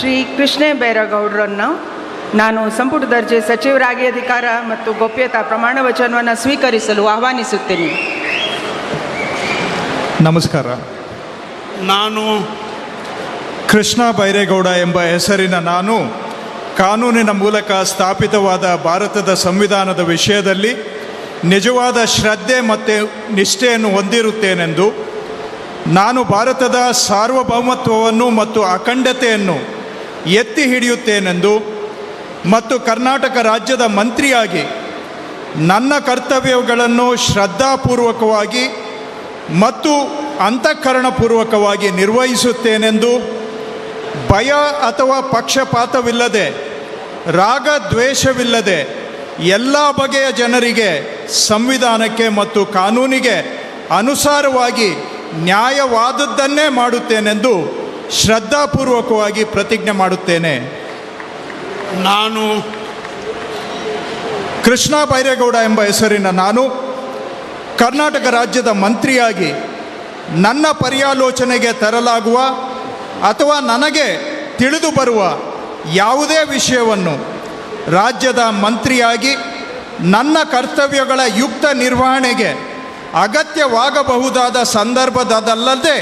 ಶ್ರೀ ಕೃಷ್ಣ ಬೈರೇಗೌಡರನ್ನು ನಾನು ಸಂಪುಟ ದರ್ಜೆ ಸಚಿವರಾಗಿ ಅಧಿಕಾರ ಮತ್ತು ಗೋಪ್ಯತಾ ಪ್ರಮಾಣ ವಚನವನ್ನು ಸ್ವೀಕರಿಸಲು ಆಹ್ವಾನಿಸುತ್ತೇನೆ. ನಮಸ್ಕಾರ. ನಾನು ಕೃಷ್ಣ ಬೈರೇಗೌಡ ಎಂಬ ಹೆಸರಿನ ನಾನು ಕಾನೂನಿನ ಮೂಲಕ ಸ್ಥಾಪಿತವಾದ ಭಾರತದ ಸಂವಿಧಾನದ ವಿಷಯದಲ್ಲಿ ನಿಜವಾದ ಶ್ರದ್ಧೆ ಮತ್ತು ನಿಷ್ಠೆಯನ್ನು ಹೊಂದಿರುತ್ತೇನೆಂದು, ನಾನು ಭಾರತದ ಸಾರ್ವಭೌಮತ್ವವನ್ನು ಮತ್ತು ಅಖಂಡತೆಯನ್ನು ಎತ್ತಿ ಹಿಡಿಯುತ್ತೇನೆಂದು ಮತ್ತು ಕರ್ನಾಟಕ ರಾಜ್ಯದ ಮಂತ್ರಿಯಾಗಿ ನನ್ನ ಕರ್ತವ್ಯಗಳನ್ನು ಶ್ರದ್ಧಾಪೂರ್ವಕವಾಗಿ ಮತ್ತು ಅಂತಃಕರಣಪೂರ್ವಕವಾಗಿ ನಿರ್ವಹಿಸುತ್ತೇನೆಂದು, ಭಯ ಅಥವಾ ಪಕ್ಷಪಾತವಿಲ್ಲದೆ, ರಾಗ ದ್ವೇಷವಿಲ್ಲದೆ ಎಲ್ಲ ಬಗೆಯ ಜನರಿಗೆ ಸಂವಿಧಾನಕ್ಕೆ ಮತ್ತು ಕಾನೂನಿಗೆ ಅನುಸಾರವಾಗಿ ನ್ಯಾಯವಾದದ್ದನ್ನೇ ಮಾಡುತ್ತೇನೆಂದು ಶ್ರದ್ಧಾಪೂರ್ವಕವಾಗಿ ಪ್ರತಿಜ್ಞೆ ಮಾಡುತ್ತೇನೆ. ನಾನು ಕೃಷ್ಣ ಬೈರೇಗೌಡ ಎಂಬ ಹೆಸರಿನ ನಾನು ಕರ್ನಾಟಕ ರಾಜ್ಯದ ಮಂತ್ರಿಯಾಗಿ ನನ್ನ ಪರ್ಯಾಲೋಚನೆಗೆ ತರಲಾಗುವ ಅಥವಾ ನನಗೆ ತಿಳಿದು ಬರುವ ಯಾವುದೇ ವಿಷಯವನ್ನು ರಾಜ್ಯದ ಮಂತ್ರಿಯಾಗಿ ನನ್ನ ಕರ್ತವ್ಯಗಳ ಯುಕ್ತ ನಿರ್ವಹಣೆಗೆ ಅಗತ್ಯವಾಗಬಹುದಾದ ಸಂದರ್ಭದಲ್ಲದೆ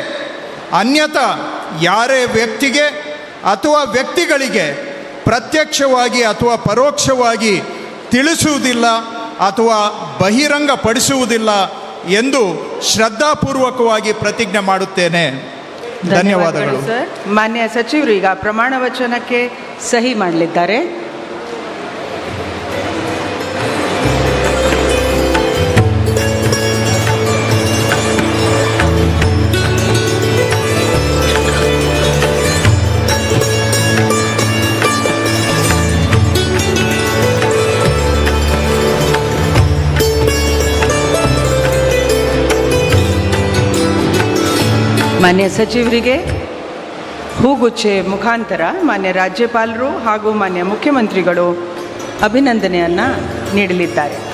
ಅನ್ಯಥಾ ಯಾರೇ ವ್ಯಕ್ತಿಗೆ ಅಥವಾ ವ್ಯಕ್ತಿಗಳಿಗೆ ಪ್ರತ್ಯಕ್ಷವಾಗಿ ಅಥವಾ ಪರೋಕ್ಷವಾಗಿ ತಿಳಿಸುವುದಿಲ್ಲ ಅಥವಾ ಬಹಿರಂಗಪಡಿಸುವುದಿಲ್ಲ ಎಂದು ಶ್ರದ್ಧಾಪೂರ್ವಕವಾಗಿ ಪ್ರತಿಜ್ಞೆ ಮಾಡುತ್ತೇನೆ. ಧನ್ಯವಾದಗಳು ಸರ್. ಮಾನ್ಯ ಸಚಿವರು ಈಗ ಪ್ರಮಾಣ ವಚನಕ್ಕೆ ಸಹಿ ಮಾಡಲಿದ್ದಾರೆ. ಮಾನ್ಯ ಸಚಿವರಿಗೆ ಹೂಗುಚ್ಚೆ ಮುಖಾಂತರ ಮಾನ್ಯ ರಾಜ್ಯಪಾಲರು ಹಾಗೂ ಮಾನ್ಯ ಮುಖ್ಯಮಂತ್ರಿಗಳು ಅಭಿನಂದನೆಯನ್ನು ನೀಡಲಿದ್ದಾರೆ.